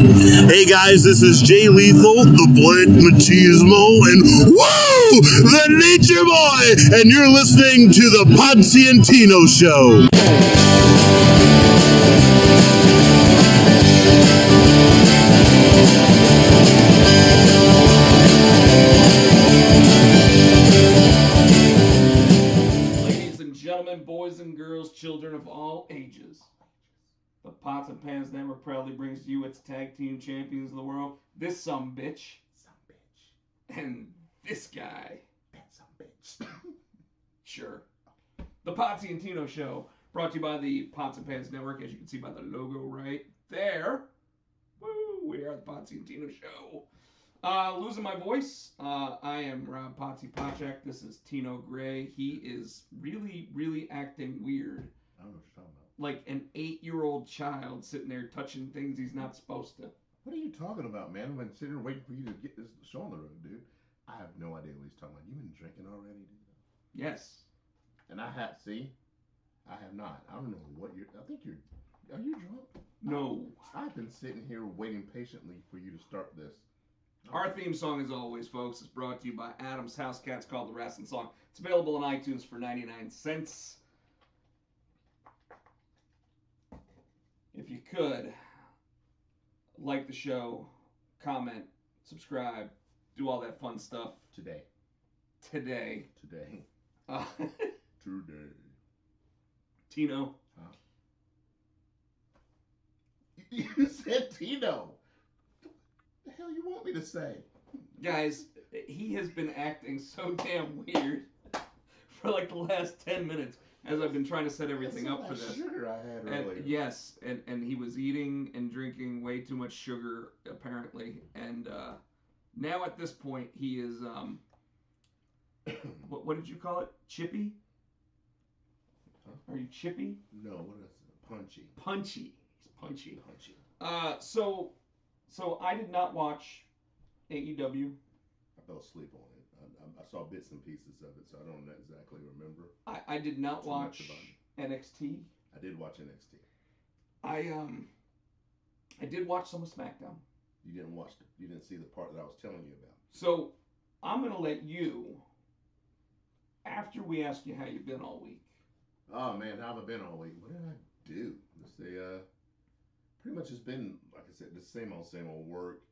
Hey guys, this is Jay Lethal, the Black Machismo, and whoa, the Nature Boy, and you're listening to the Potsy Show. Ladies and gentlemen, boys and girls, children of all ages, the Pots and Pans Network proudly brings you its tag team champions of the world. This bitch, and this guy, sure. The Potsy and Tino Show, brought to you by the Pots and Pans Network, as you can see by the logo right there. Woo, we are the Potsy and Tino Show. Losing my voice, I am Rob Potsy Potchak. This is Tino Gray. He is really acting weird. I don't know what you're talking about. Like an 8-year-old child sitting there touching things he's not supposed to. What are you talking about, man? I've been sitting here waiting for you to get this show on the road, dude. I have no idea what he's talking about. You been drinking already, dude? Yes. And I have not. I don't know what you're. Are you drunk? No. I've been sitting here waiting patiently for you to start this. Our theme song, as always, folks, is brought to you by Adam's House Cats, called The Wrestling Song. It's available on iTunes for 99 cents. If you could, like the show, comment, subscribe, do all that fun stuff. Today. Today. Tino. Huh? You said Tino. What the hell you want me to say? Guys, he has been acting so damn weird for like the last 10 minutes as I've been trying to set everything up for this. Sugar I had earlier. And, yes, and he was eating and drinking way too much sugar, apparently. And now at this point, he is, what did you call it? Chippy? Huh? Are you chippy? No, what is it? Punchy. Punchy. He's punchy. Punchy. So I did not watch AEW. I fell asleep on it. I saw bits and pieces of it, so I don't exactly remember. I did not watch NXT. I did watch NXT. I did watch some of SmackDown. You didn't see the part that I was telling you about. So I'm gonna let you, after we ask you how you've been all week. Oh man, how have I been all week? What did I do? Let's see. Pretty much it's been, like I said, the same old work,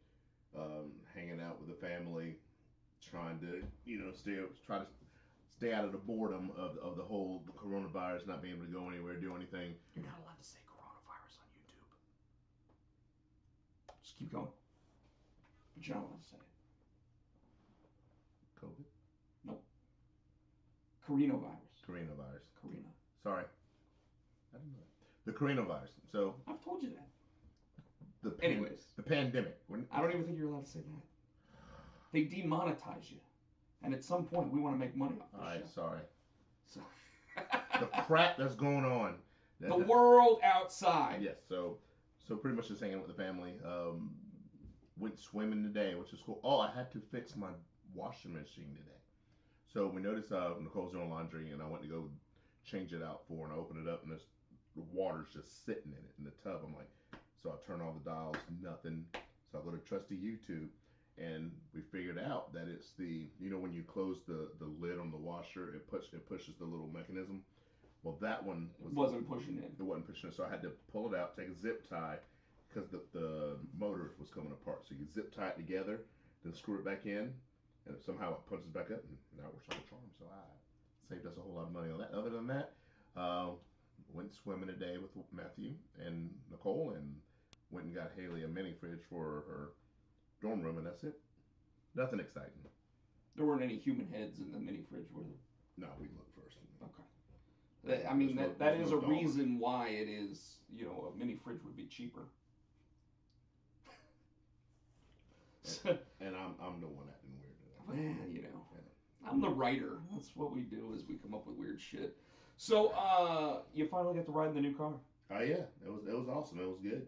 hanging out with the family, trying to try to stay out of the boredom of the whole coronavirus, not being able to go anywhere, do anything. You're not allowed to say coronavirus on YouTube. Just keep going. But you're not allowed to say it. COVID? Nope. Coronavirus. Coronavirus. Carina. Sorry. I didn't know that. The coronavirus. So. I've told you that. Anyways. The pandemic. I don't even think you're allowed to say that. They demonetize you. And at some point, we want to make money off this Alright, show. sorry. So. The crap that's going on. The world outside. Yes, so pretty much just hanging out with the family. Went swimming today, which is cool. Oh, I had to fix my washing machine today. So we noticed Nicole's doing laundry, and I went to go change it out for her, and I opened it up, and the water's just sitting in it, in the tub. I'm like, so I turn all the dials, nothing. So I go to trusty YouTube, and we figured out that it's when you close the lid on the washer, it pushes the little mechanism. Well, that one wasn't pushing it. It wasn't pushing it, so I had to pull it out, take a zip tie, because the motor was coming apart. So you zip tie it together, then screw it back in, and somehow it punches back up, and now it works like a charm. So I saved us a whole lot of money on that. Other than that, went swimming today with Matthew and Nicole, and went and got Haley a mini fridge for her dorm room, and that's it. Nothing exciting. There weren't any human heads in the mini fridge, were there? No, we looked first. Okay. I mean, that is a reason why it is, a mini fridge would be cheaper. And I'm the one acting weird. Well, I'm the writer. That's what we do, is we come up with weird shit. So, you finally got to ride in the new car. Oh yeah, it was awesome. It was good.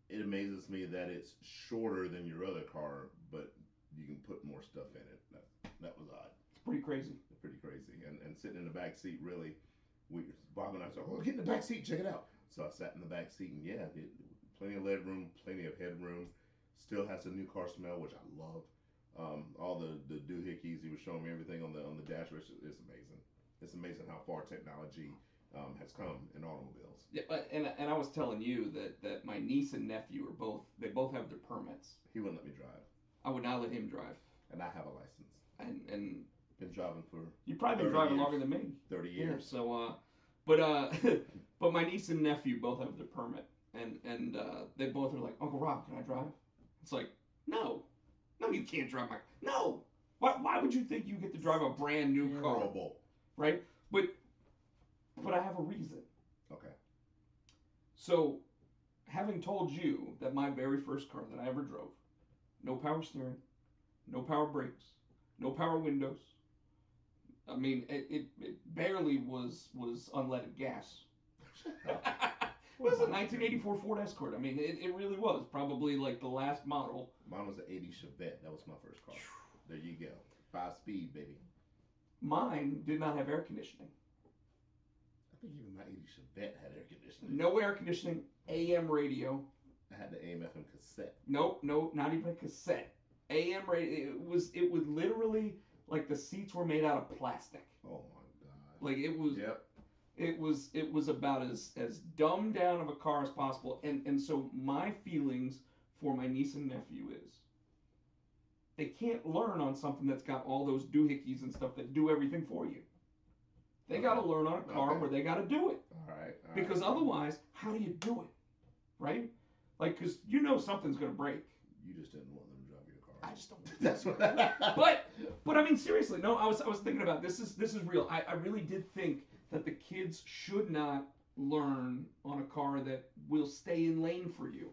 It amazes me that it's shorter than your other car, but you can put more stuff in it. That was odd. It's pretty crazy. And sitting in the back seat, really, Bob and I said, "Oh, get in the back seat, check it out." So I sat in the back seat, and yeah, plenty of leg room, plenty of headroom. Still has a new car smell, which I love. All the doohickeys, he was showing me everything on the dashboard. It's amazing. It's amazing how far technology has come in automobiles. Yeah, and I was telling you that my niece and nephew they both have their permits. He wouldn't let me drive. I would not let him drive. And I have a license. And been driving for you've probably been 30 driving years. longer than me. 30 years. Yeah, so but my niece and nephew both have their permit, and they both are like, Uncle Rob, can I drive? It's like, no, you can't drive my. No, why would you think you get to drive a brand new car? Terrible. Right? But I have a reason. Okay. So, having told you that my very first car that I ever drove, no power steering, no power brakes, no power windows. I mean, it barely was unleaded gas. It was a 1984 Ford Escort. I mean, it really was. Probably like the last model. Mine was an 80 Chevette. That was my first car. There you go. 5-speed, baby. Mine did not have air conditioning. I think even my 80 Chevette had air conditioning. No air conditioning, AM radio. I had the AM FM cassette. Nope, not even a cassette. AM radio. It was literally like the seats were made out of plastic. Oh my god. Like it was. Yep. It was about as dumbed down of a car as possible. And so my feelings for my niece and nephew is they can't learn on something that's got all those doohickeys and stuff that do everything for you. They got to learn on a car where they got to do it. All right. Because otherwise, how do you do it? Right? Like, because something's going to break. You just didn't want them to drive your car. I just don't. That's what. But I mean, seriously, no. I was thinking about this is real. I really did think that the kids should not learn on a car that will stay in lane for you.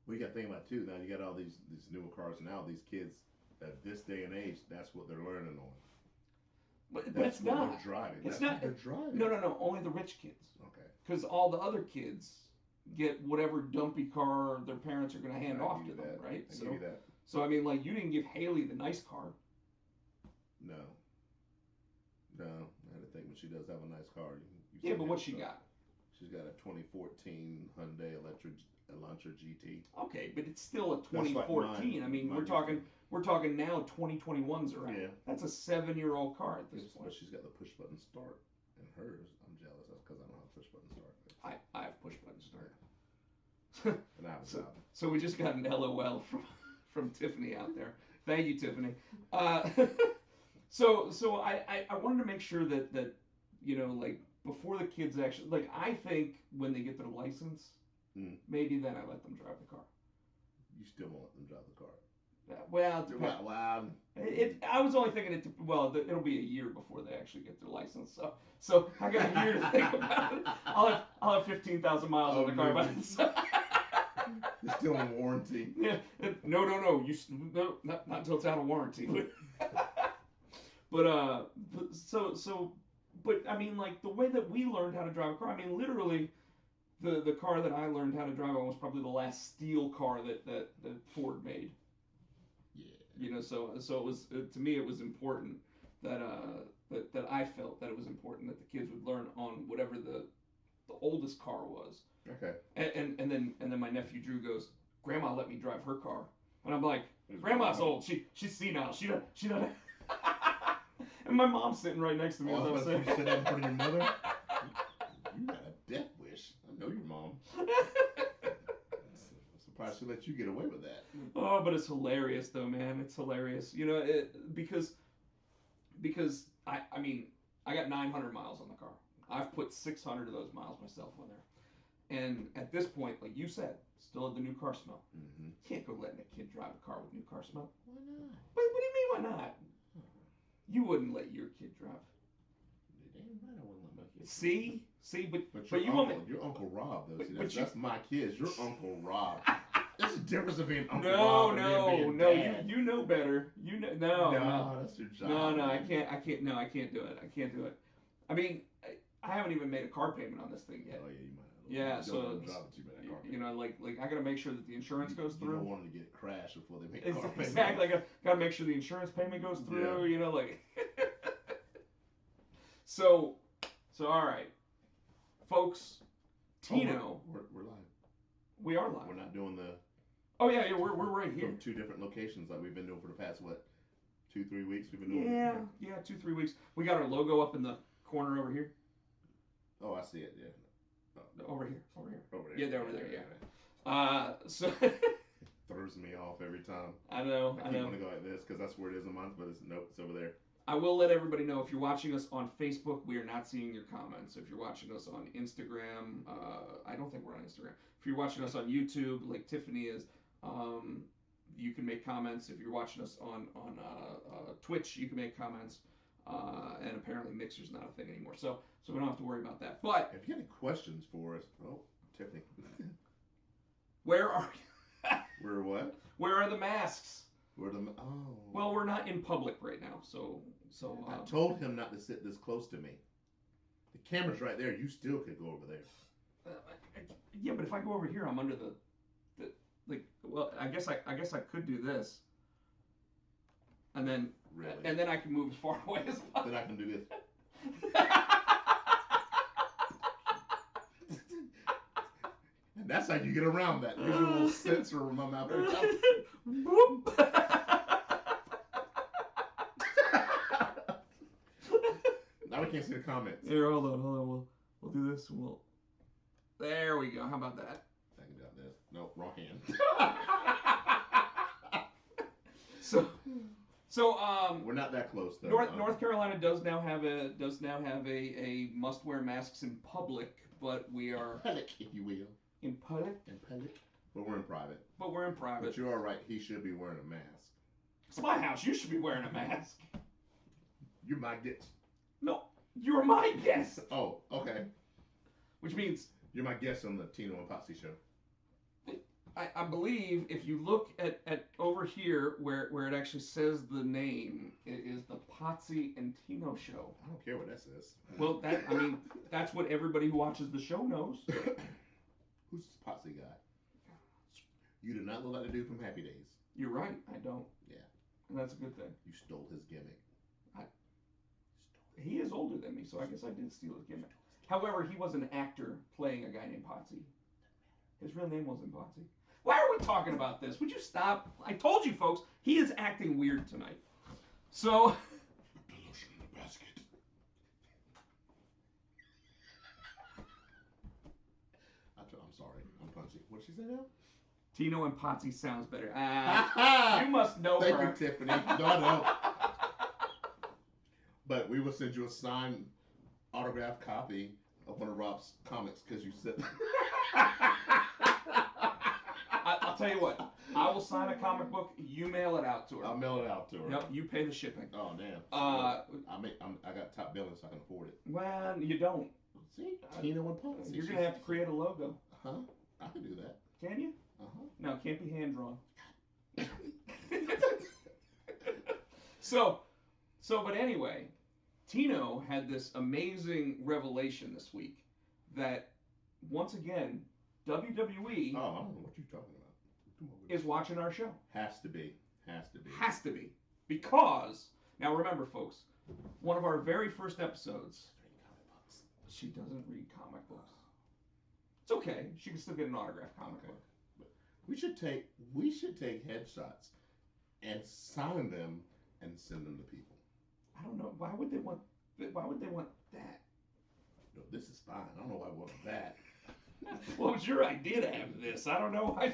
Well, you got to think about it too. Now you got all these newer cars now. These kids at this day and age, that's what they're learning on. But That's it's what not. they're driving. It's That's not. what they're driving. No. Only the rich kids. Okay. Because all the other kids get whatever dumpy car their parents are going to hand off to them, right? I give you that. So I mean, like, you didn't give Haley the nice car. No. I had to think when she does have a nice car. Yeah, but what she got? She's got a 2014 Hyundai Elantra GT. Okay, but it's still a That's like 2014. mine. I mean, Mine we're talking now 2021s are out. Yeah. That's a 7-year-old car at this point. But she's got the push button start. And hers, I'm jealous. That's because I don't have push button start. I have push button start. And I have a job. So we just got an LOL from Tiffany out there. Thank you, Tiffany. So I wanted to make sure that like before the kids actually, like, I think when they get their license, maybe then I let them drive the car. You still won't let them drive the car. Well, Wow. I was only thinking it'll be a year before they actually get their license. So I got a year to think about it. I'll have 15,000 miles on the car by then. You're still in warranty. Yeah. No. Not until it's out of warranty. But I mean, like, the way that we learned how to drive a car. I mean, literally, the car that I learned how to drive on was probably the last steel car that Ford made. Yeah. So it was, to me, it was important that I felt that it was important that the kids would learn on whatever the oldest car was. Okay. And then my nephew Drew goes, Grandma let me drive her car, and I'm like, Grandma's old. She's senile. She doesn't. And my mom's sitting right next to me. Oh, as I was you said that in front of your mother? You got a death wish. I know your mom. Surprised she let you get away with that. Oh, but it's hilarious though, man. It's hilarious. Because I mean, I got 900 miles on the car. I've put 600 of those miles myself on there. And at this point, like you said, still have the new car smell. Mm-hmm. You can't go letting a kid drive a car with new car smell. Why not? What do you mean, why not? You wouldn't let your kid drive. Damn right I wouldn't let my kids. See, But you your Uncle Rob, though. See, that's my kids. You're Uncle Rob. There's a difference between Uncle Rob and being you know better. No, that's your job. No, I can't. No, I can't do it. I can't do it. I mean, I haven't even made a car payment on this thing yet. Oh yeah, you might. Yeah, so like I gotta make sure that the insurance goes through. You don't want them to get crashed before they make car payment. Exactly. I gotta make sure the insurance payment goes through. Yeah. So all right, folks. Tino. We're live. We are live. We're not doing the. Oh yeah, we're right here. From 2 different locations like we've been doing for the past 2-3 weeks. We've been doing. Yeah, 2-3 weeks. We got our logo up in the corner over here. Oh, I see it. Yeah. Over here. Over there. Yeah, they're over there. Yeah. So. Throws me off every time. I know. I want to go like this because that's where it is a month, but it's over there. I will let everybody know, if you're watching us on Facebook, we are not seeing your comments. If you're watching us on Instagram, I don't think we're on Instagram. If you're watching us on YouTube, like Tiffany is, you can make comments. If you're watching us on Twitch, you can make comments. And apparently Mixer's not a thing anymore, so we don't have to worry about that. But if you have any questions for us, Tiffany, where are we're what? Where are the masks? Oh. Well, we're not in public right now, so. I told him not to sit this close to me. The camera's right there. You still could go over there. Yeah, but if I go over here, I'm under the Well, I guess I could do this, and then Really? and then I can move as far away as possible. Then I can do this. And that's how you get around that. Use a little sensor in my mouth. Boop. Now we can't see the comments. Here, hold on. We'll do this. There we go. How about that? I can do this. No, wrong hand. So we're not that close though. North Carolina does now have a must wear masks in public, but we are public, if you will. In public. But we're in private. But you are right. He should be wearing a mask. It's my house. You should be wearing a mask. You're my guest. No, you're my guest. Oh, okay. Which means you're my guest on the Tino and Potsy show. I believe if you look at over here where it actually says the name, it is the Potsy and Tino show. I don't care what that says. Well, that's what everybody who watches the show knows. Who's this Potsy guy? You do not look like the dude from Happy Days. You're right. I don't. Yeah. And that's a good thing. You stole his gimmick. He is older than me, so I guess I did steal his gimmick. However, he was an actor playing a guy named Potsy. His real name wasn't Potsy. Why are we talking about this? Would you stop? I told you, folks, he is acting weird tonight. So. The lotion in the basket. I'm sorry. I'm punchy. What did she say now? Tino and Potsy sounds better. You must know her. Thank you, Tiffany. No. But we will send you a signed autographed copy of one of Rob's comics because you said. I'll tell you what. I will sign a comic book. You mail it out to her. I'll mail it out to her. Yep. You pay the shipping. Oh damn. I got top billing, so I can afford it. Well, you don't. See, Tino and Potsy. You're gonna have to create a logo. Huh? I can do that. Can you? No, it can't be hand drawn. But anyway, Tino had this amazing revelation this week that, once again, WWE I don't know what you're talking about. Is watching our show. Has to be. Because, now remember, folks, one of our very first episodes, she doesn't read comic books. It's okay. She can still get an autographed comic book. We should take headshots and sign them and send them to people. I don't know. Why would they want that? No, this is fine. I don't know why I want that. What was your idea to have this? I don't know why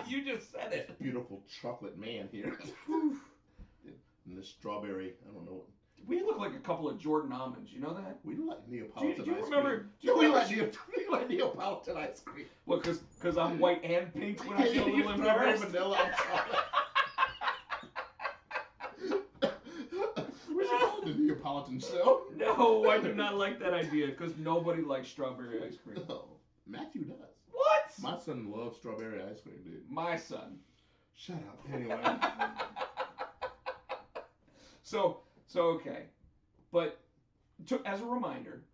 you just said it. Beautiful chocolate man here. And the strawberry, I don't know. We look like a couple of Jordan almonds. You know that? We look like Neapolitan do you ice remember? cream. Do you like Neapolitan ice cream. Well, because I'm white and pink when I get a little strawberry embarrassed. vanilla. I'm sorry. We should call it the Neapolitan show. No, I do not like that idea because nobody likes strawberry ice cream. No, Matthew does. What? My son loves strawberry ice cream, dude. My son. Shut up. Anyway. So okay, but as a reminder,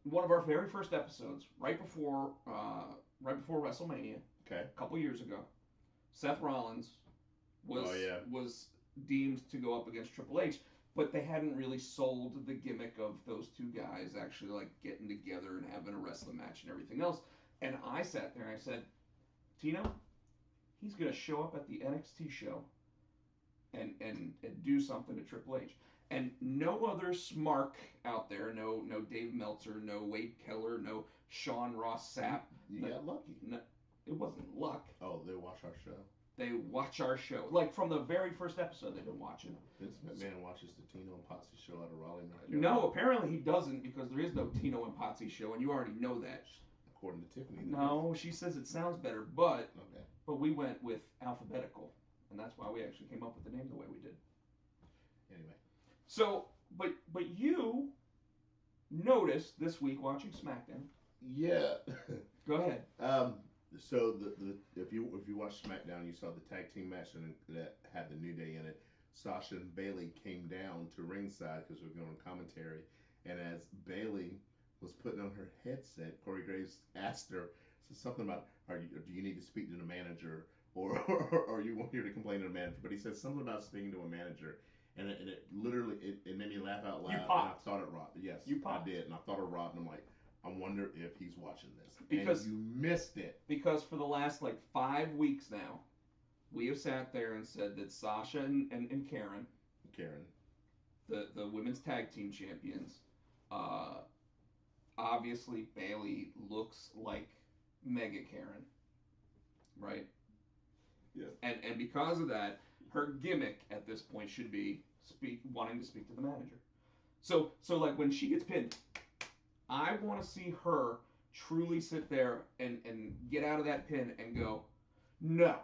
one of our very first episodes, right before WrestleMania, okay, a couple years ago, Seth Rollins was deemed to go up against Triple H, but they hadn't really sold the gimmick of those two guys actually like getting together and having a wrestling match and everything else. And I sat there and I said, Tino, he's gonna show up at the NXT show and do something to Triple H. And no other smark out there, no Dave Meltzer, no Wade Keller, no Sean Ross Sapp. You got lucky. No, it wasn't luck. Oh, they watch our show. They watch our show. Like from the very first episode, they've been watching. Vince McMahon watches the Tino and Potsy show out of Raleigh, North Carolina. No, apparently he doesn't because there is no Tino and Potsy show, and you already know that. According to Tiffany. No, she says it sounds better, but Okay. but we went with alphabetical, and that's why we actually came up with the name the way we did. Anyway. So, but you noticed this week watching SmackDown. Yeah. Go ahead. So if you watch SmackDown, you saw the tag team match that had the New Day in it. Sasha and Bayley came down to ringside because we were going on commentary, and as Bayley was putting on her headset, Corey Graves asked her something about, do you need to speak to the manager, or are you here to complain to the manager? But he said something about speaking to a manager, and it literally it made me laugh out loud. You popped. And I thought it Rob. Yes, You popped. I did, and I thought of Rob, and I'm like, I wonder if he's watching this. Because and you missed it. Because for the last like 5 weeks now, we have sat there and said that Sasha and Karen, the women's tag team champions, obviously Bayley looks like Mega Karen, right? Yes. And because of that, her gimmick at this point should be wanting to speak to the manager. So like when she gets pinned, I want to see her truly sit there and get out of that pin and go, no,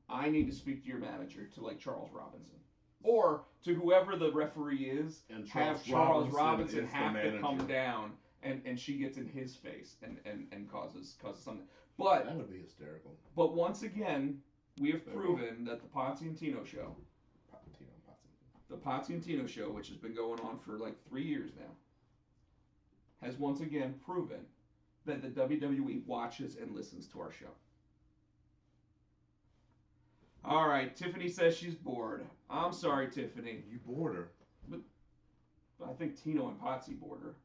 I need to speak to your manager, to like Charles Robinson. Or to whoever the referee is, And have Charles Robinson is the have to manager. come down and she gets in his face and causes something. But That would be hysterical. But once again, we have proven that the Potsy and Tino show, the Potsy and Tino show, which has been going on for like 3 years now, has once again proven that the WWE watches and listens to our show. All right, Tiffany says she's bored. I'm sorry, Tiffany. You bored her. But I think Tino and Potsy bored her.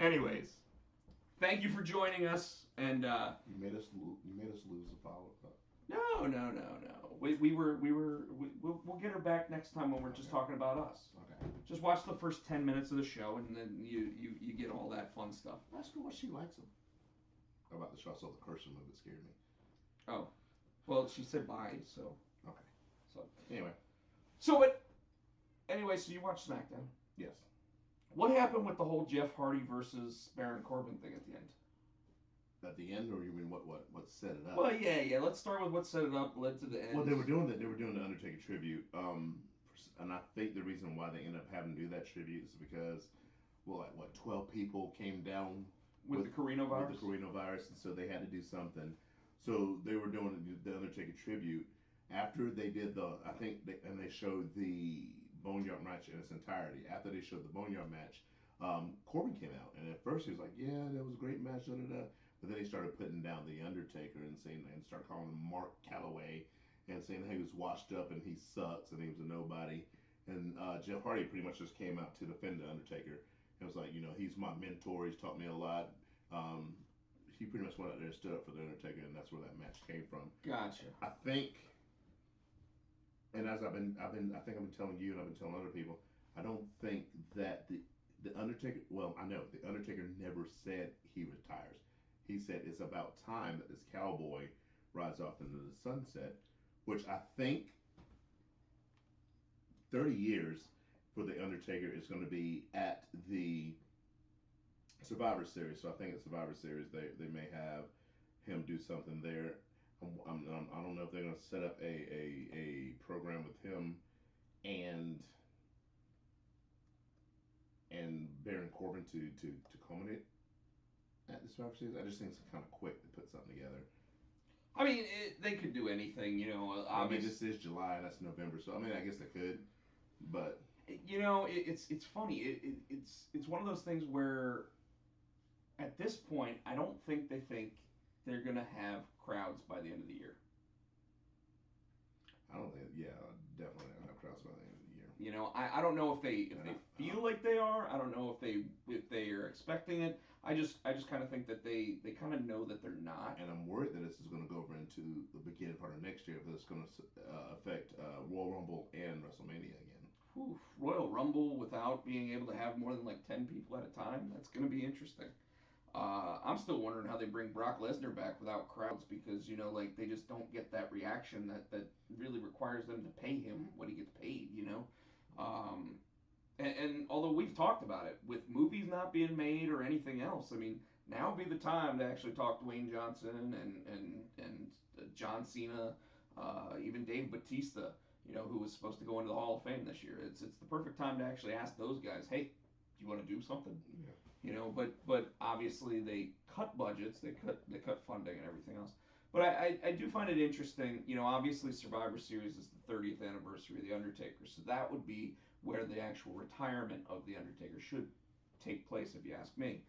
Anyways, thank you for joining us. And You made us lose a follow. no. We'll get her back next time when we're just talking about us. Okay. Just watch the first 10 minutes of the show, and then you get all that fun stuff. Ask her what she likes them. How about the show? I saw the cursor move. It scared me. Oh, well, she said bye, so. Okay. So Anyway. so you watched SmackDown. Yes. What happened with the whole Jeff Hardy versus Baron Corbin thing at the end? At the end, or you mean what set it up? Well, yeah. Let's start with what set it up, led to the end. Well, they were doing the Undertaker tribute. And I think the reason why they ended up having to do that tribute is because, 12 people came down with the coronavirus. With the coronavirus, and so they had to do something. So they were doing the Undertaker tribute. After they did they showed the Boneyard match in its entirety. After they showed the Boneyard match, Corbin came out, and at first he was like, "Yeah, that was a great match." Da, da, da. But then he started putting down the Undertaker and started calling him Mark Calloway, and saying how he was washed up and he sucks and he was a nobody. And Jeff Hardy pretty much just came out to defend the Undertaker. It was like, he's my mentor. He's taught me a lot. He pretty much went out there and stood up for the Undertaker, and that's where that match came from. Gotcha. I think, and as I've been telling you, and I've been telling other people, I don't think that the Undertaker. Well, I know the Undertaker never said he retires. He said it's about time that this cowboy rides off into the sunset, which I think 30 years for the Undertaker is going to be at the Survivor Series. So I think at Survivor Series they may have him do something there. I don't know if they're going to set up a program with him and Baron Corbin to culminate at the Survivor Series. I just think it's kind of quick to put something together. I mean, they could do anything, I mean, this is July and that's November, so I mean, I guess they could, but it's funny. It's one of those things where, at this point, I don't think they think they're gonna have crowds by the end of the year. I don't think. Yeah, definitely not gonna have crowds by the end of the year. You know, I don't know if they feel like they are. I don't know if they are expecting it. I just kind of think that they kind of know that they're not. And I'm worried that this is going to go over into the beginning part of next year if it's going to affect Royal Rumble and WrestleMania again. Whew, Royal Rumble without being able to have more than like 10 people at a time. That's going to be interesting. I'm still wondering how they bring Brock Lesnar back without crowds because, you know, like they just don't get that reaction that really requires them to pay him what he gets paid, you know. And although we've talked about it, with movies not being made or anything else, I mean, now would be the time to actually talk Dwayne Johnson and John Cena, even Dave Bautista, you know, who was supposed to go into the Hall of Fame this year. It's the perfect time to actually ask those guys, hey, do you want to do something? Yeah. You know, but obviously they cut budgets, they cut funding and everything else. But I do find it interesting, you know, obviously Survivor Series is the 30th anniversary of The Undertaker, so that would be where the actual retirement of The Undertaker should take place, if you ask me.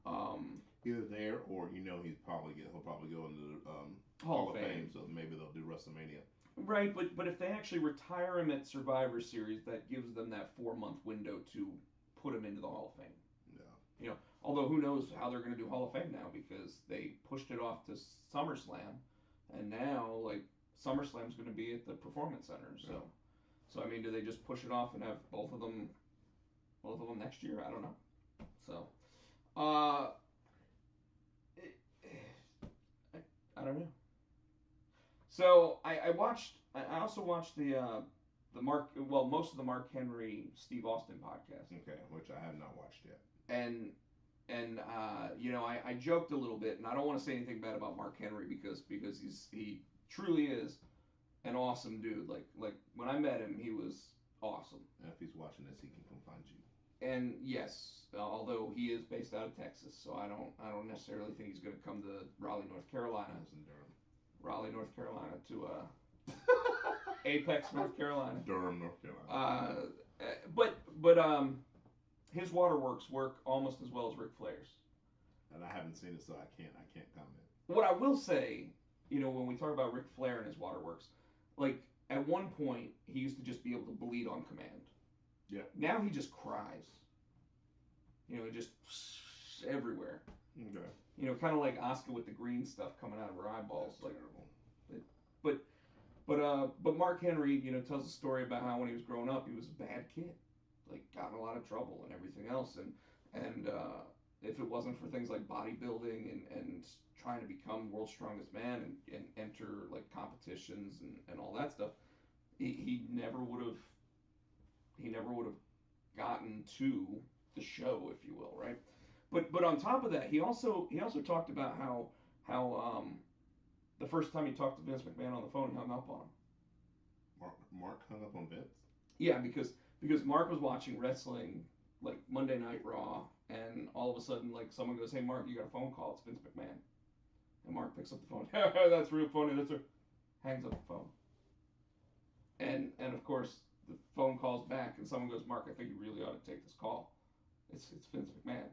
Either there or, you know, he'll probably go into the Hall of Fame, so maybe they'll do WrestleMania. Right, but if they actually retire him at Survivor Series, that gives them that 4-month window to put him into the Hall of Fame. Yeah. You know, although who knows how they're going to do Hall of Fame now because they pushed it off to SummerSlam, and now like SummerSlam's going to be at the Performance Center. So I mean, do they just push it off and have both of them next year? I don't know. So, I don't know. So I also watched the most of the Mark Henry Steve Austin podcast. Okay, which I have not watched yet. And you know, I joked a little bit, and I don't want to say anything bad about Mark Henry because he truly is an awesome dude. Like when I met him, he was awesome. And if he's watching this, he can come find you. And yes, although he is based out of Texas, so I don't necessarily think he's going to come to Raleigh, North Carolina. In Durham. Raleigh, North Carolina to Apex, North Carolina. Durham, North Carolina. But his waterworks work almost as well as Ric Flair's. And I haven't seen it, so I can't comment. What I will say, you know, when we talk about Ric Flair and his waterworks, like at one point he used to just be able to bleed on command. Yeah. Now he just cries. You know, just everywhere. Okay. You know, kind of like Asuka with the green stuff coming out of her eyeballs. That's terrible. But Mark Henry, you know, tells a story about how when he was growing up, he was a bad kid, like got in a lot of trouble and everything else, and if it wasn't for things like bodybuilding and trying to become world's strongest man and enter like competitions and all that stuff, he never would have gotten to the show, if you will, right? But on top of that, he also talked about how the first time he talked to Vince McMahon on the phone, he hung up on him. Mark hung up on Vince? Yeah, because Mark was watching wrestling like Monday Night Raw, and all of a sudden like someone goes, "Hey Mark, you got a phone call? It's Vince McMahon." And Mark picks up the phone. That's real funny. Hangs up the phone. And of course the phone calls back, and someone goes, "Mark, I think you really ought to take this call. It's Vince McMahon."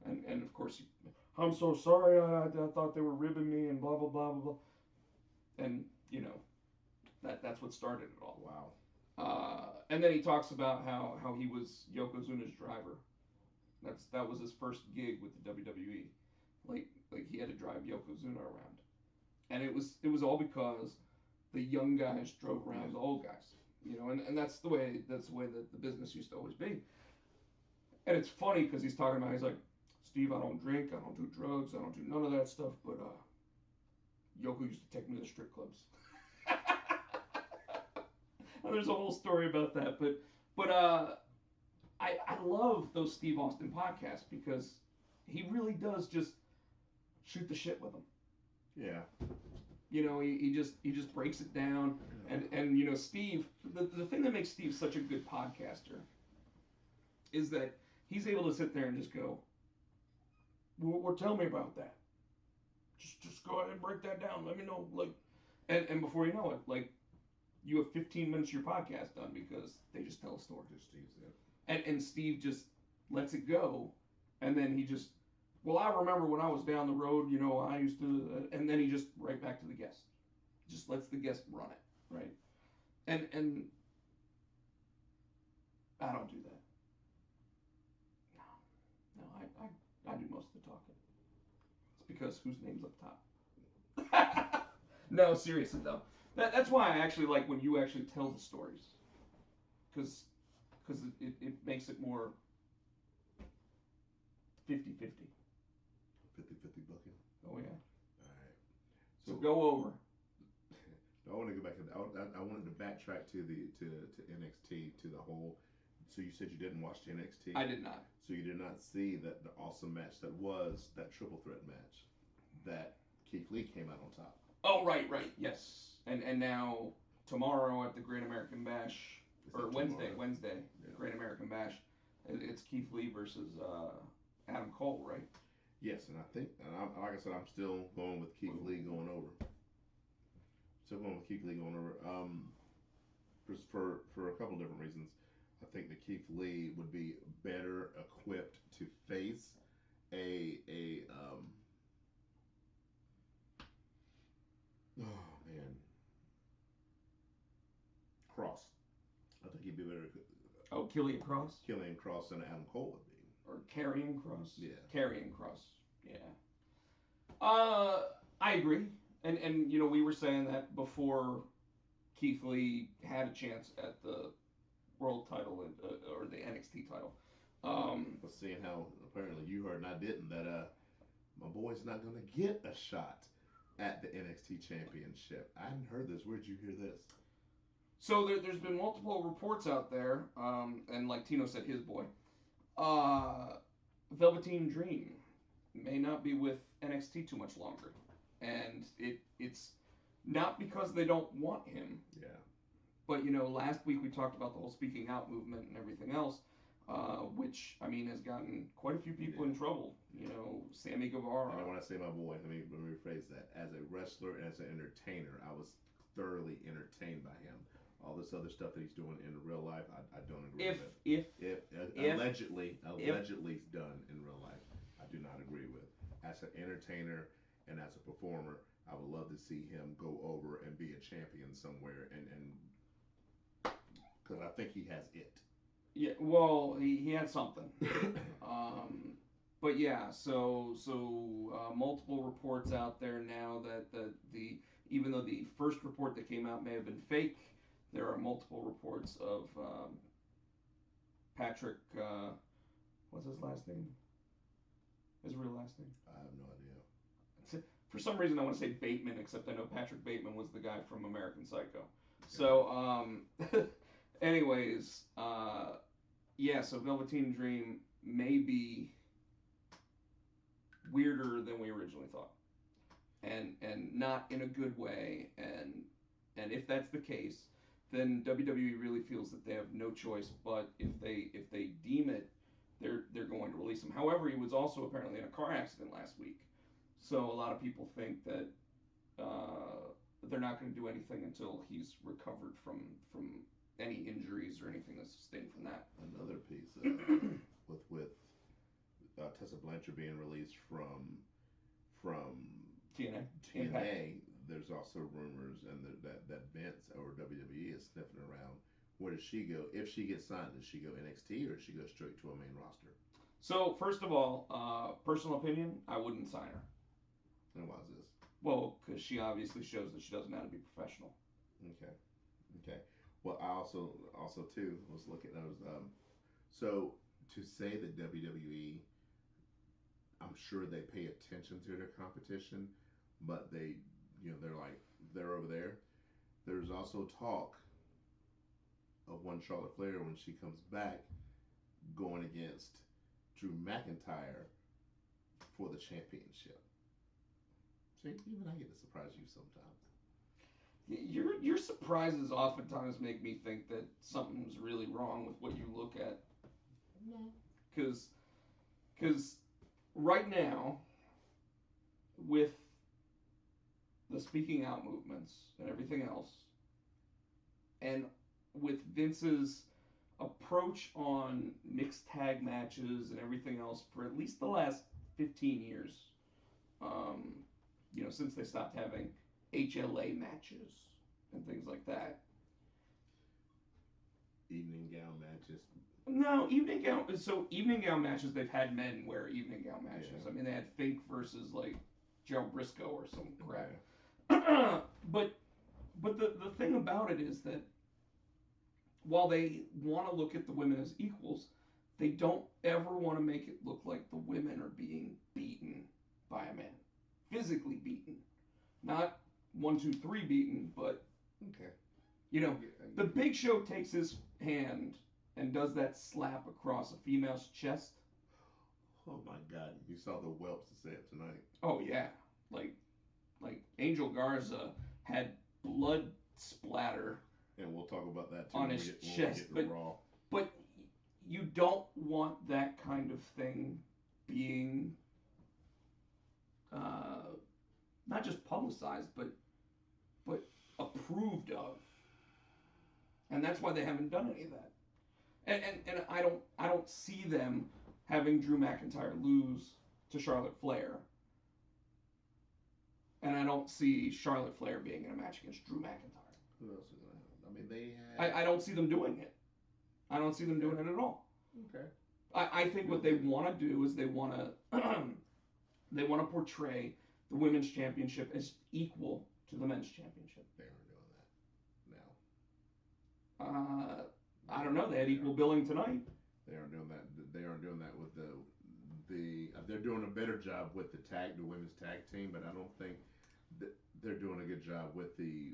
And of course, I'm so sorry. I thought they were ribbing me and blah blah blah blah blah. And you know, that's what started it all. Wow. And then he talks about how he was Yokozuna's driver. That was his first gig with the WWE. Like he had to drive Yokozuna around, and it was all because the young guys drove around the old guys. You know, and that's the way that the business used to always be. And it's funny because he's talking about, he's like, "Steve, I don't drink, I don't do drugs, I don't do none of that stuff, but Yoko used to take me to the strip clubs." And there's a whole story about that, but I love those Steve Austin podcasts because he really does just shoot the shit with them. Yeah. You know, he just breaks it down, and you know, Steve, the thing that makes Steve such a good podcaster is that he's able to sit there and just go, well, tell me about that. Just go ahead and break that down. Let me know, like, and before you know it, like, you have 15 minutes of your podcast done because they just tell a story. Just Steve's it. And Steve just lets it go, and then he just, well, I remember when I was down the road, you know, I used to, and then he just right back to the guest. Just lets the guest run it, right? And I don't do that. No, I do most of the talking. It's because whose name's up top? No, seriously though. That's why I actually like when you actually tell the stories, because it makes it more 50-50. 50-50 booking. Oh yeah. All right. So go over. I want to go back. I wanted to backtrack to NXT to the whole. So you said you didn't watch NXT. I did not. So you did not see the awesome match that was that triple threat match that Keith Lee came out on top. Oh right, yes. And now tomorrow at the Great American Bash, or Wednesday, Yeah. Great American Bash, it's Keith Lee versus Adam Cole, right? Yes, and I think, like I said, I'm still going with Keith Lee going over. Still going with Keith Lee going over. For a couple different reasons. I think that Keith Lee would be better equipped to face a oh man, Cross. I think he'd be better. Oh, Killian Cross? Killian Cross than Adam Cole would be. Or Karrion Cross? Yeah. Karrion Cross. Yeah. I agree. And you know, we were saying that before Keith Lee had a chance at the world title or the NXT title. But seeing how apparently you heard and I didn't, that my boy's not going to get a shot at the NXT championship. I hadn't heard this. Where'd you hear this? So there's been multiple reports out there, and like Tino said, his boy, Velveteen Dream may not be with NXT too much longer, and it's not because they don't want him. Yeah. But you know, last week we talked about the whole speaking out movement and everything else, which I mean has gotten quite a few people in trouble. You know, Sammy Guevara. And when I say my boy, let me rephrase that. As a wrestler and as an entertainer, I was thoroughly entertained by him. All this other stuff that he's doing in real life, I don't agree with. If allegedly done in real life, I do not agree with. As an entertainer and as a performer, I would love to see him go over and be a champion somewhere, and because I think he has it. Yeah, well, he had something. But yeah, so multiple reports out there now that the even though the first report that came out may have been fake, there are multiple reports of Patrick. What's his last name? His real last name? I have no idea. For some reason, I want to say Bateman, except I know Patrick Bateman was the guy from American Psycho. So, anyways, yeah. So Velveteen Dream may be weirder than we originally thought, and not in a good way. And if that's the case, then WWE really feels that they have no choice. But if they deem it, they're going to release him. However, he was also apparently in a car accident last week, so a lot of people think that they're not going to do anything until he's recovered from any injuries or anything that's sustained from that. Another piece with Tessa Blanchard being released from TNA. TNA, there's also rumors and that Vince or WWE is sniffing around. Where does she go? If she gets signed, does she go NXT or does she go straight to a main roster? So, first of all, personal opinion, I wouldn't sign her. And why is this? Well, because she obviously shows that she doesn't know how to be professional. Okay. Well, I also too was looking at those. So to say that WWE, I'm sure they pay attention to their competition, but they're over there. There's also talk of one Charlotte Flair when she comes back going against Drew McIntyre for the championship. See, even I get to surprise you sometimes. Your surprises oftentimes make me think that something's really wrong with what you look at. No. Because right now, with the speaking out movements and everything else, and with Vince's approach on mixed tag matches and everything else for at least the last 15 years, since they stopped having HLA matches and things like that, evening gown matches. No, evening gown. So evening gown matches, they've had men wear evening gown matches. Yeah. I mean, they had Fink versus like Joe Briscoe or some crap. Yeah. but the thing about it is that while they want to look at the women as equals, they don't ever want to make it look like the women are being beaten by a man, physically beaten, not 1, 2, 3 beaten, but Okay. you know, the Big Show takes his hand and does that slap across a female's chest. Oh my God! You saw the whelps that said tonight. Oh yeah, like Angel Garza had blood splatter, and we'll talk about that too on when his we get chest. to Raw. But you don't want that kind of thing being not just publicized, but approved of, and that's why they haven't done any of that. And I don't see them having Drew McIntyre lose to Charlotte Flair. And I don't see Charlotte Flair being in a match against Drew McIntyre. Who else is going to have? I mean, they had... I don't see them doing it. I don't see them doing it at all. Okay. I think what they want to do is they want to portray the women's championship as equal to the men's championship. They aren't doing that now. I don't know. They had equal billing tonight. They aren't doing that. They aren't doing that with the. They're doing a better job with the women's tag team, but I don't think they're doing a good job with the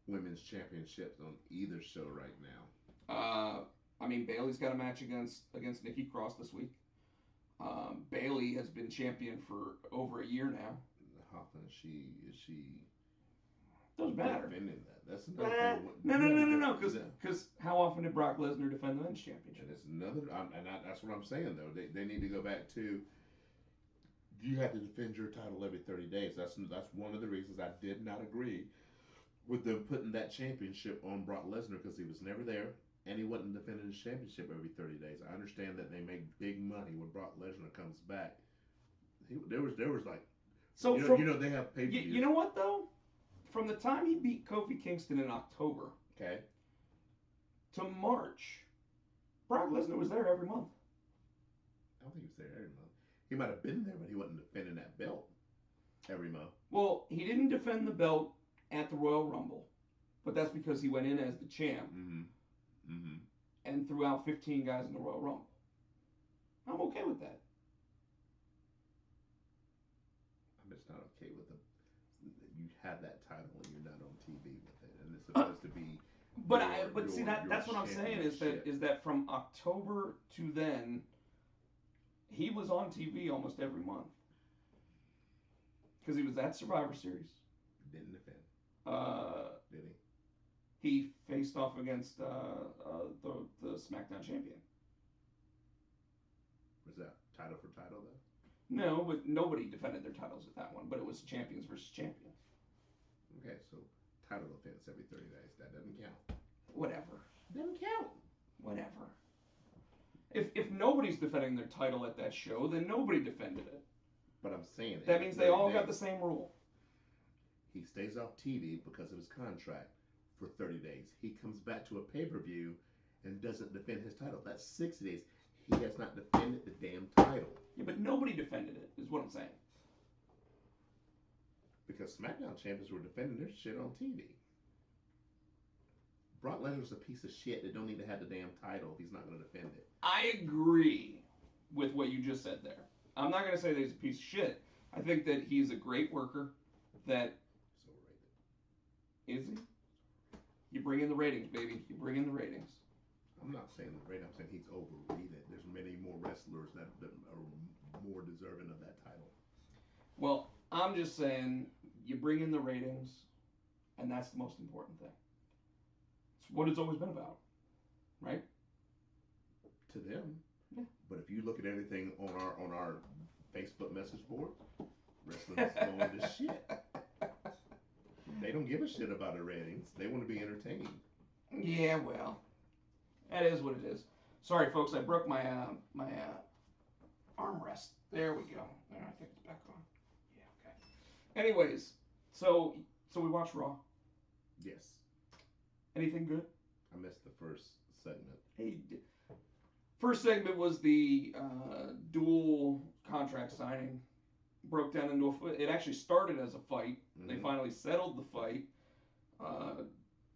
women's championships on either show right now. I mean, Bayley's got a match against Nikki Cross this week. Bayley has been champion for over a year now. How often is she doesn't matter. Defending that? That's another thing. No. Because how often did Brock Lesnar defend the men's championship? And it's another. That's what I'm saying though. They need to go back to. You have to defend your title every 30 days. That's one of the reasons I did not agree with them putting that championship on Brock Lesnar, because he was never there and he wasn't defending his championship every 30 days. I understand that they make big money when Brock Lesnar comes back. There was like, so they have pay-per-views. You know what though? From the time he beat Kofi Kingston in October, okay, to March, Brock Lesnar was there every month. I don't think he was there every month. He might have been there, but he wasn't defending that belt every month. Well, he didn't defend the belt at the Royal Rumble, but that's because he went in as the champ and threw out 15 guys in the Royal Rumble. I'm okay with that. I'm just not okay with you have that title and you're not on TV with it, and it's supposed to be. That's what I'm saying is that from October to then, he was on TV almost every month because he was at Survivor Series. Didn't defend. Did he? He faced off against the SmackDown champion. Was that title for title though? No, but nobody defended their titles at that one. But it was champions versus champions. Okay, so title defense every 30 days. That doesn't count. Whatever. Doesn't count. Whatever. If nobody's defending their title at that show, then nobody defended it. But I'm saying that means they all got the same rule. He stays off TV because of his contract for 30 days. He comes back to a pay-per-view and doesn't defend his title. That's 60 days. He has not defended the damn title. Yeah, but nobody defended it, is what I'm saying. Because SmackDown champions were defending their shit on TV. Brock Lesnar's a piece of shit that don't need to have the damn title if he's not going to defend it. I agree with what you just said there. I'm not going to say that he's a piece of shit. I think that he's a great worker. That so rated. Is he? You bring in the ratings, baby. You bring in the ratings. I'm not saying the rating. I'm saying he's overrated. There's many more wrestlers that are more deserving of that title. Well, I'm just saying you bring in the ratings, and that's the most important thing. It's what it's always been about, right? To them. Yeah. But if you look at everything on our Facebook message board, wrestling's going to shit. They don't give a shit about the ratings. They want to be entertained. Yeah, well, that is what it is. Sorry, folks, I broke my armrest. There we go. There, I think it's back on. Yeah, okay. Anyways, so we watched Raw. Yes. Anything good? I missed the first segment. First segment was the dual contract signing. Broke down into it actually started as a fight. Mm-hmm. They finally settled the fight.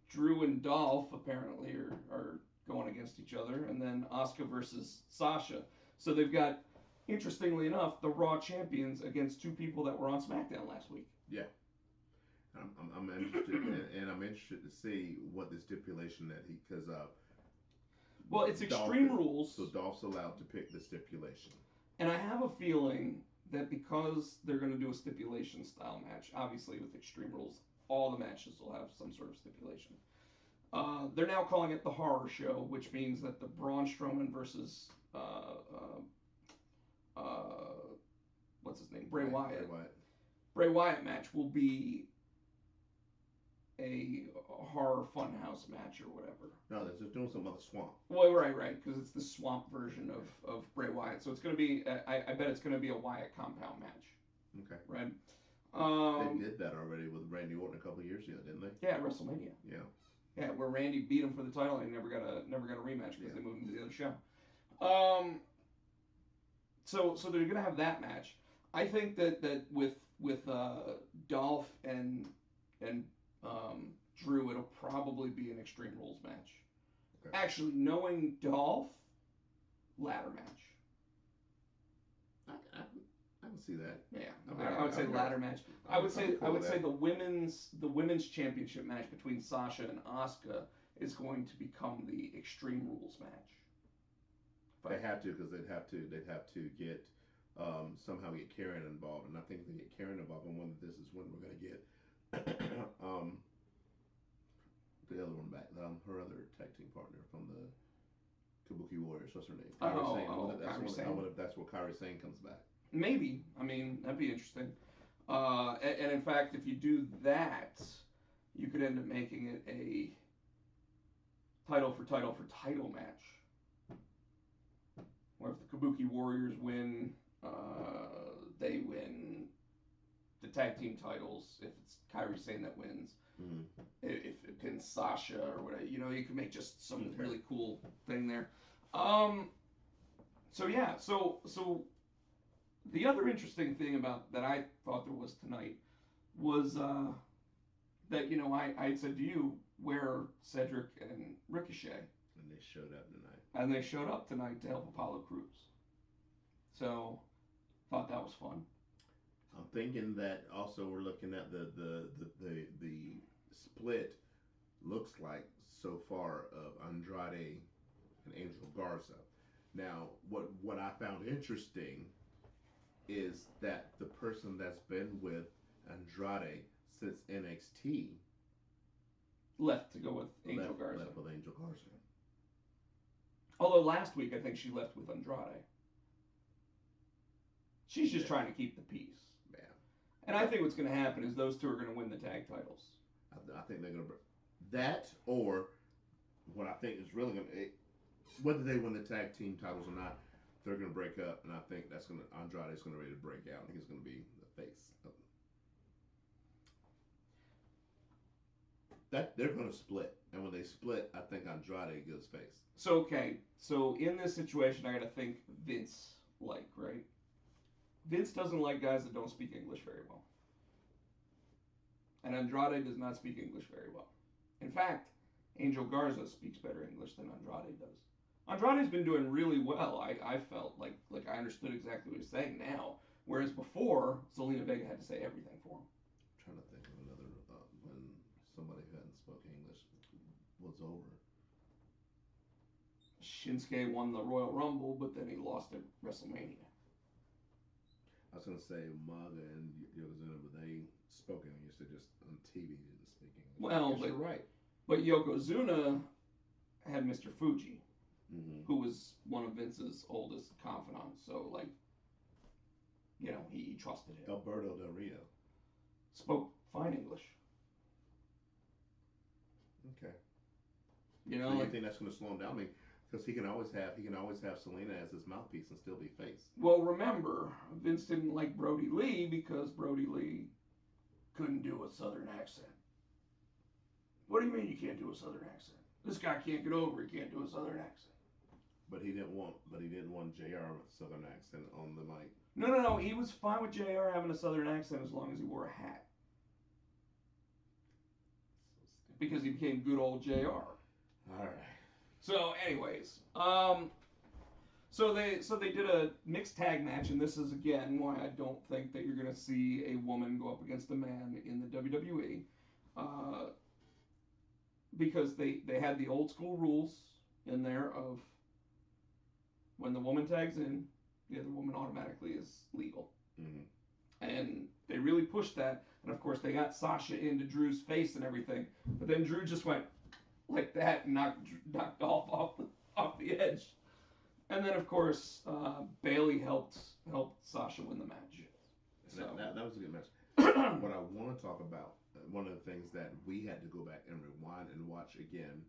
Drew and Dolph apparently are going against each other, and then Asuka versus Sasha. So they've got, interestingly enough, the Raw champions against two people that were on SmackDown last week. Yeah. I'm interested, and I'm interested to see what the stipulation that because well, it's Extreme Rules. So Dolph's allowed to pick the stipulation. And I have a feeling that because they're going to do a stipulation style match, obviously with Extreme Rules, all the matches will have some sort of stipulation. They're now calling it the Horror Show, which means that the Braun Strowman versus what's his name, Bray Wyatt. Bray Wyatt match will be a horror funhouse match or whatever. No, they're just doing something about the swamp. Well, right, because it's the swamp version of Bray Wyatt. So it's going to be, I bet it's going to be a Wyatt compound match. Okay. Right? They did that already with Randy Orton a couple of years ago, didn't they? Yeah, at WrestleMania. Yeah. Yeah, where Randy beat him for the title and he never got a rematch because they moved him to the other show. So they're going to have that match. I think that with Dolph and Drew, it'll probably be an Extreme Rules match. Okay. Actually, knowing Dolph, ladder match. I can see that. Yeah, I would say ladder match. I would say the women's championship match between Sasha and Asuka is going to become the Extreme Rules match. They have to, because they'd have to get somehow get Karen involved, and I think if they get Karen involved, and this is when we're going to get the other one back, her other tag team partner from the Kabuki Warriors. What's her name? Kairi Sane. That's where Kairi Sane comes back. Maybe. I mean, that'd be interesting. And in fact, if you do that, you could end up making it a title for title match. Where if the Kabuki Warriors win, they win the tag team titles. If it's Kairi Sane that wins, if it pins Sasha or whatever, you can make just some really cool thing there. So the other interesting thing about that I thought there was tonight was that I had said to you, where Cedric and Ricochet. And they showed up tonight. And they showed up tonight to help Apollo Crews. So, thought that was fun. I'm thinking that also we're looking at the split looks like so far of Andrade and Angel Garza. Now, what I found interesting is that the person that's been with Andrade since NXT left to go with Angel Garza. Left with Angel Garza. Although last week I think she left with Andrade. She's just trying to keep the peace. Yeah. And I think what's going to happen is those two are going to win the tag titles. I think they're going to that, or what I think is really going to, whether they win the tag team titles or not, they're going to break up, and I think Andrade's going to ready to break out, and he's going to be the face. That they're going to split, and when they split, I think Andrade goes face. So in this situation, I got to think Vince right? Vince doesn't like guys that don't speak English very well. And Andrade does not speak English very well. In fact, Angel Garza speaks better English than Andrade does. Andrade's been doing really well. I felt like I understood exactly what he was saying now. Whereas before, Zelina Vega had to say everything for him. I'm trying to think of another, when somebody who hadn't spoken English was over. Shinsuke won the Royal Rumble, but then he lost at WrestleMania. I was going to say Umaga and Yokozuna, but they spoke English. They just on TV didn't speak English. Well, you're right. But Yokozuna had Mr. Fuji, who was one of Vince's oldest confidants. So, he trusted him. Alberto Del Rio spoke fine English. Okay. You think that's going to slow him down? I mean, because he can always have Selena as his mouthpiece and still be face. Well, remember, Vince didn't like Brody Lee because Brody Lee couldn't do a Southern accent. What do you mean you can't do a Southern accent? This guy can't get over. He can't do a Southern accent. But he didn't want JR with a Southern accent on the mic. No. He was fine with JR having a Southern accent as long as he wore a hat. Because he became good old JR. All right. So, anyways, so they did a mixed tag match, and this is again why I don't think that you're gonna see a woman go up against a man in the WWE, because they had the old school rules in there of when the woman tags in, the other woman automatically is legal. Mm-hmm. And they really pushed that. And of course, they got Sasha into Drew's face and everything. But then Drew just went like that and knocked off the edge. And then, of course, Bayley helped Sasha win the match. So That was a good match. What I want to talk about, one of the things that we had to go back and rewind and watch again,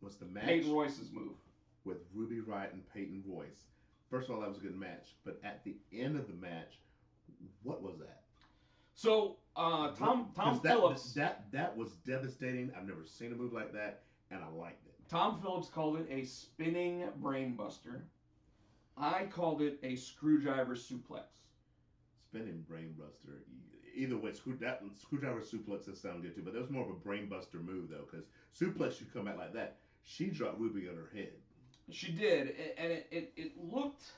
was the match. Peyton Royce's move. With Ruby Riott and Peyton Royce. First of all, that was a good match. But at the end of the match, what was that? So Tom Phillips. That was devastating. I've never seen a move like that, and I liked it. Tom Phillips called it a spinning brainbuster. I called it a screwdriver suplex. Spinning brainbuster. Either way, screwdriver suplex does sound good too, but that was more of a brainbuster move though, because suplex you come out like that. She dropped Ruby on her head. She did, and it looked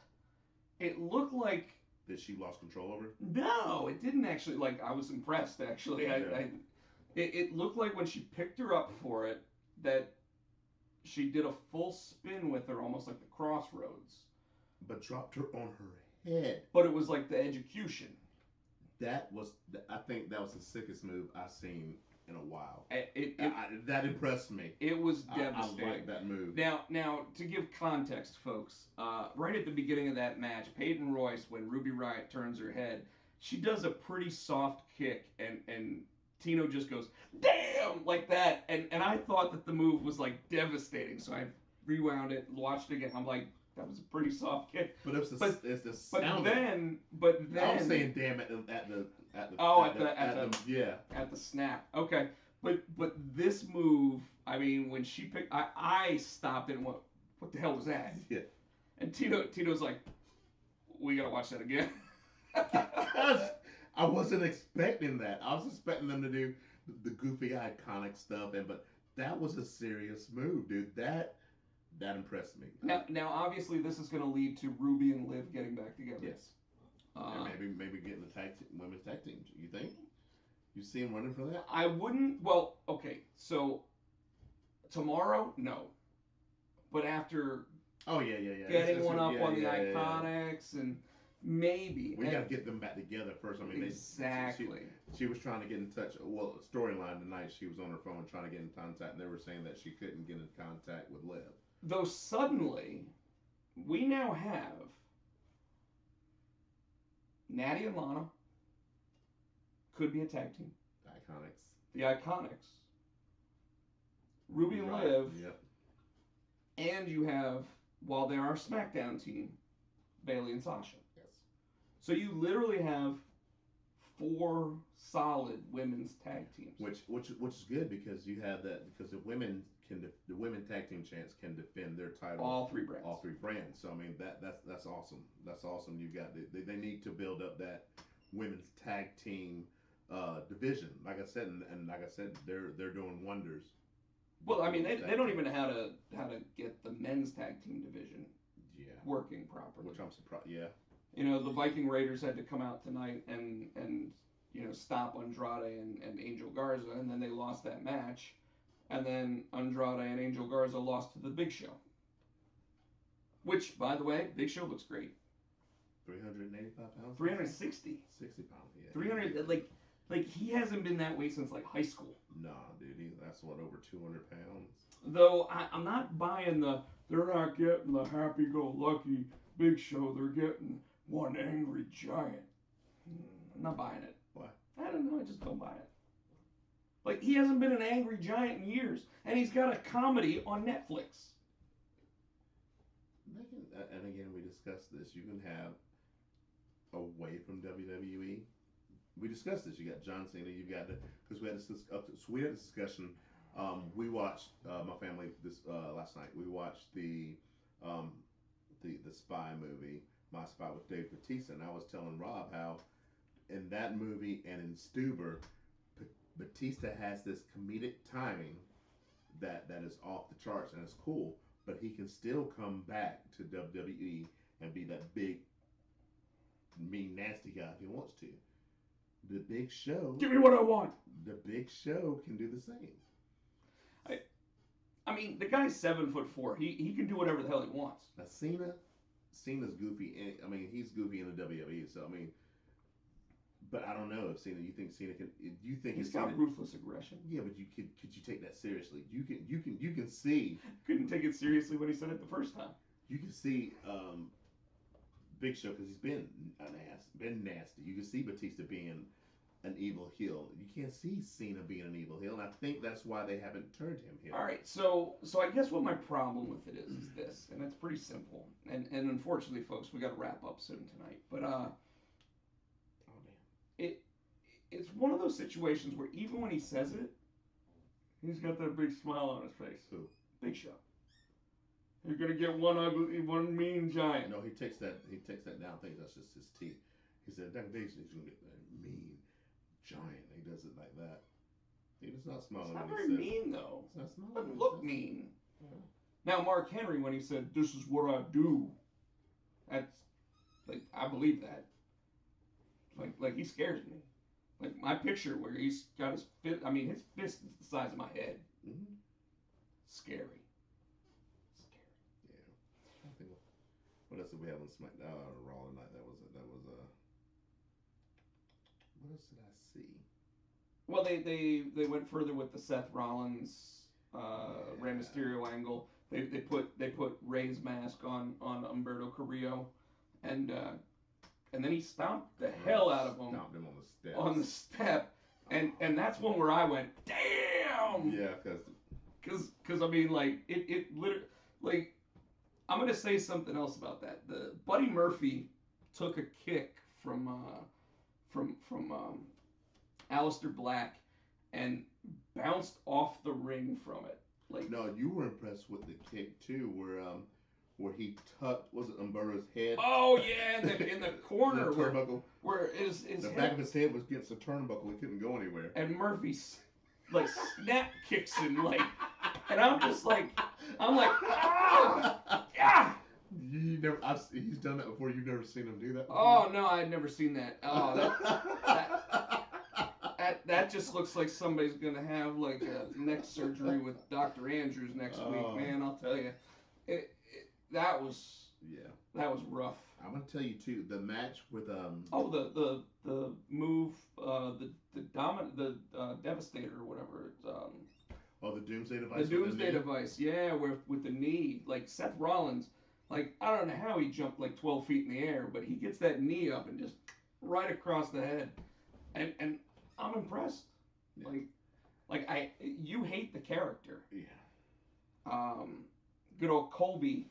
like that she lost control over. No, it didn't actually. Like, I was impressed actually. Yeah. It looked like when she picked her up for it that she did a full spin with her, almost like the Crossroads. But dropped her on her head. But it was like the execution. I think that was the sickest move I've seen in a while. That impressed me. It was devastating. I like that move. Now, to give context, folks, right at the beginning of that match, Peyton Royce, when Ruby Riott turns her head, she does a pretty soft kick, and Tino just goes, damn, like that. And I thought that the move was, like, devastating, so I rewound it, watched it again. I'm like, that was a pretty soft kick. But it's the sound. But then I was saying damn at the snap. Okay. But this move, I mean, when she picked, I stopped and went, what the hell was that? Yeah. And Tito's like, we gotta watch that again. I wasn't expecting that. I was expecting them to do the goofy, iconic stuff, but that was a serious move, dude. That impressed me. Now, obviously, this is going to lead to Ruby and Liv getting back together. Yes. And maybe getting the women's tag team. You think? You see him running for that? I wouldn't. Well, okay. So tomorrow, no. But after. Oh yeah. Getting one up on the Iconics and maybe. We got to get them back together first. I mean, exactly. She was trying to get in touch. Well, storyline tonight, she was on her phone trying to get in contact, and they were saying that she couldn't get in contact with Liv. Though suddenly, we now have Natty and Lana could be a tag team. The Iconics. Ruby and Liv. Yep. And you have, while they're our SmackDown team, Bayley and Sasha. Yes. So you literally have 4 solid women's tag teams. Which is good because you have that, because the women tag team champs can defend their title. All 3 brands. So I mean that's awesome. That's awesome. You got they need to build up that women's tag team division. Like I said, and like I said, they're doing wonders. Well, I mean they don't even know how to get the men's tag team division working properly. Which I'm surprised. Yeah. You know, the Viking Raiders had to come out tonight and you know, stop Andrade and Angel Garza, and then they lost that match. And then Andrade and Angel Garza lost to the Big Show. Which, by the way, Big Show looks great. 385 pounds? 360. 60 pounds, yeah. 300, like he hasn't been that way since, like, high school. Nah, dude, that's what, over 200 pounds? Though, I'm not buying they're not getting the happy-go-lucky Big Show, they're getting one angry giant. I'm not buying it. Why? I don't know, I just don't buy it. Like, he hasn't been an angry giant in years, and he's got a comedy on Netflix. And again, we discussed this. You can have away from WWE. We discussed this. You got John Cena. You got because we had this discussion We watched my family this last night. We watched um, the spy movie, My Spy with Dave Bautista, and I was telling Rob how in that movie and in Stuber, Batista has this comedic timing that is off the charts and it's cool, but he can still come back to WWE and be that big, mean, nasty guy if he wants to. The Big Show. Give me what I want. The Big Show can do the same. I mean, the guy's 7'4". He can do whatever the hell he wants. Now Cena's goofy. I mean, he's goofy in the WWE. So I mean, but I don't know if Cena. You think Cena can? You think he's got ruthless aggression? Yeah, but could you take that seriously? You can see. Couldn't take it seriously when he said it the first time. You can see Big Show because he's been nasty. You can see Batista being an evil heel. You can't see Cena being an evil heel, and I think that's why they haven't turned him heel. All right, so I guess what my problem with it is this, and it's pretty simple. And unfortunately, folks, we got to wrap up soon tonight. But it's one of those situations where even when he says it, he's got that big smile on his face. Who? Big Show. You're gonna get one mean giant. No, he takes that down. Thinks that's just his teeth. He said that he's gonna get that mean giant. He does it like that. He does not smile. It's not very mean though. It's not smiling. It doesn't look mean. Yeah. Now Mark Henry, when he said, "This is what I do," that's like I believe that. Like he scares me. Like my picture where he's got his fist. I mean, his fist is the size of my head. Mm-hmm. Scary. Yeah. I think. What else did we have on SmackDown or Raw tonight? That was what else did I see? Well, they went further with the Seth Rollins, Rey Mysterio angle. They put Rey's mask on Humberto Carrillo, and then he stomped the hell out of him. Stomped him on the step. On the step, and that's one where I went, damn. Yeah, because I mean like it literally like I'm gonna say something else about that. The Buddy Murphy took a kick from Aleister Black and bounced off the ring from it. Like no, you were impressed with the kick too, where he tucked Humberto's head. Oh yeah, in the corner the turnbuckle. where his the back of his head was against the turnbuckle. He couldn't go anywhere. And Murphy like snap kicks him like, and I'm like ah yeah. He's done that before. You've never seen him do that before? Oh no, I'd never seen that. Oh, that just looks like somebody's gonna have like a neck surgery with Dr. Andrews next week, man. I'll tell you, that was rough. I'm gonna tell you too. The match with the move the Devastator or whatever it's the Doomsday Device. The Doomsday Device, yeah, with the knee, like Seth Rollins. Like, I don't know how he jumped like 12 feet in the air, but he gets that knee up and just right across the head. And I'm impressed. Yeah. You hate the character. Yeah. Good old Colby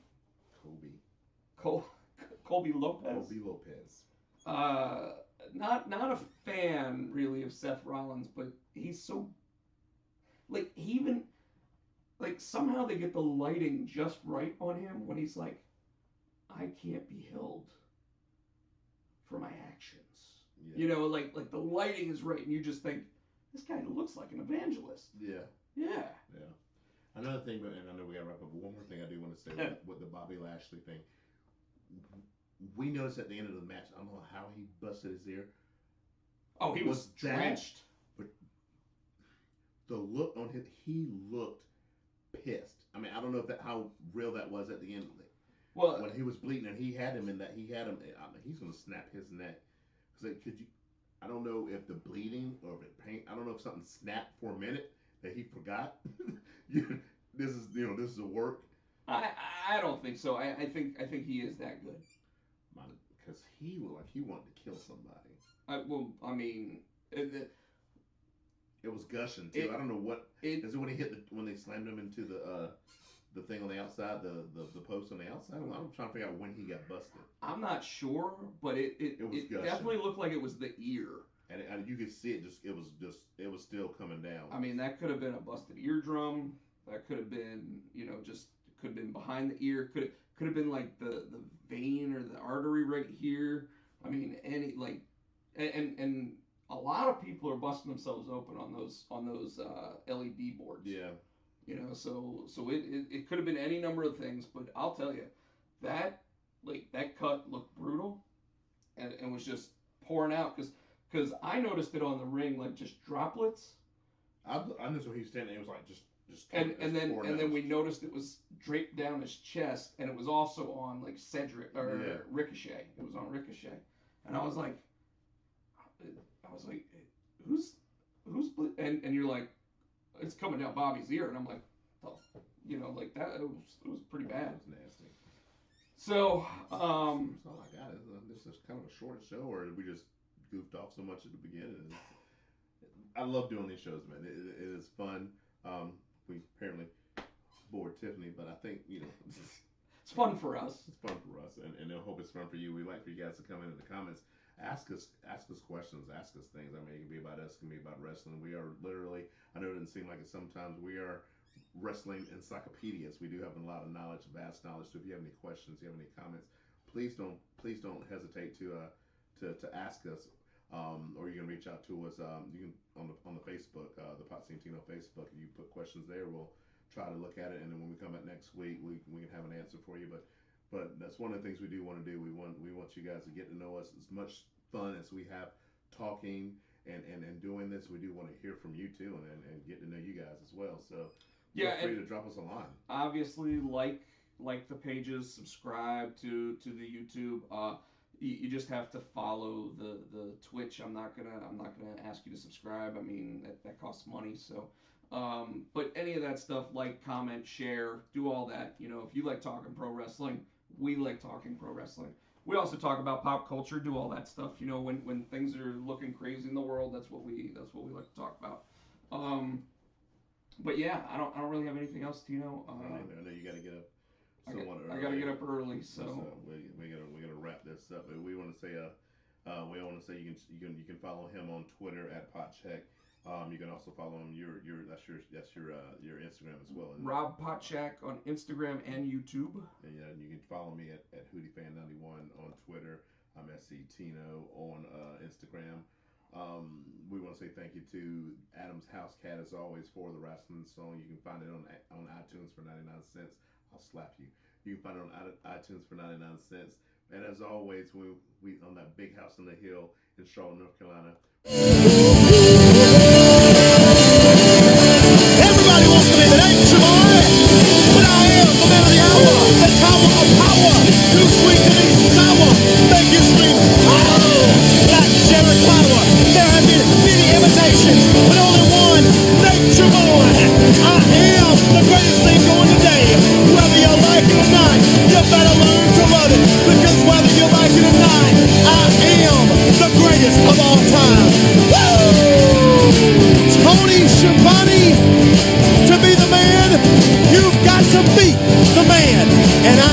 Lopez. Colby Lopez. Not a fan really of Seth Rollins, but he's so like he even like somehow they get the lighting just right on him when he's like, I can't be held for my actions. Yeah. You know, like the lighting is right, and you just think this guy looks like an evangelist. Yeah. Yeah. Yeah. Another thing, and I know we got to wrap up, but one more thing I do want to say with the Bobby Lashley thing. We noticed at the end of the match, I don't know how he busted his ear. Oh, he was drenched. But the look on him, he looked pissed. I mean, I don't know how real that was at the end. Well, when he was bleeding and he had him, he's going to snap his neck. Because I don't know if the bleeding or if it pain. I don't know if something snapped for a minute that he forgot. This is a work. I don't think so. I think he is that good. Because he looked like he wanted to kill somebody. It was gushing too. I don't know what. Is it when they slammed him into the the thing on the outside, the post on the outside. I'm trying to figure out when he got busted. I'm not sure, but it definitely looked like it was the ear. And you could see it it was still coming down. I mean, that could have been a busted eardrum. That could have been, could have been behind the ear. Could have been like the vein or the artery right here. I mean, and a lot of people are busting themselves open on those LED boards. Yeah. So it could have been any number of things, but I'll tell you, that cut looked brutal, and was just pouring out because I noticed it on the ring, like just droplets. I noticed when he was standing, it was like just and then we noticed it was draped down his chest, and it was also on like Cedric or Ricochet. It was on Ricochet, and I was like, who's and you're like, it's coming down Bobby's ear, and I'm like, oh, like that. It was pretty bad. It was nasty. So that's all I got. This is kind of a short show, or did we just goofed off so much at the beginning? I love doing these shows, man. It is fun. We apparently bored Tiffany, but I think it's fun for us. It's fun for us, and I hope it's fun for you. We like for you guys to come in the comments, ask us questions, ask us things. I mean, it can be about us, it can be about wrestling. We are literally, I know it doesn't seem like it sometimes, we are wrestling encyclopedias. We do have a lot of knowledge, vast knowledge. So if you have any questions, you have any comments, please don't hesitate to ask us. Or you can reach out to us. You can on the Facebook, the Potsy Facebook. If you put questions there, we'll try to look at it, and then when we come back next week, we can have an answer for you. But that's one of the things we do want to do. We want you guys to get to know us. As much fun as we have talking and doing this, we do want to hear from you too, and get to know you guys as well. So feel free to drop us a line. Obviously, like the pages, subscribe to the YouTube. You just have to follow the Twitch. I'm not gonna ask you to subscribe. I mean, that costs money. So, but any of that stuff, like, comment, share, do all that. If you like talking pro wrestling, we like talking pro wrestling. We also talk about pop culture, do all that stuff. When things are looking crazy in the world, that's what we like to talk about. But yeah, I don't really have anything else, Tino. I know you got to get up. I gotta get up early, so we're gonna wrap this up. We want to say you can follow him on Twitter at Potchak. You can also follow him. That's your Instagram as well. Rob Potchak on Instagram and YouTube. And yeah, you can follow me at HootieFan91 on Twitter. I'm SC Tino on Instagram. We want to say thank you to Adam's House Cat as always for the wrestling song. You can find it on iTunes for 99 cents. I'll slap you. You can find it on iTunes for 99 cents. And as always, we on that big house on the hill in Charlotte, North Carolina. Everybody wants to be the nature boy, but I am the man of the hour, the tower of power, too sweet to be sour, make you scream, oh, like Jerry Power. There have been many imitations, but only one nature boy. I am the greatest thing going today. Whether you like it or not, you better learn to love it, because whether you like it or not, I am the greatest of all time. Woo!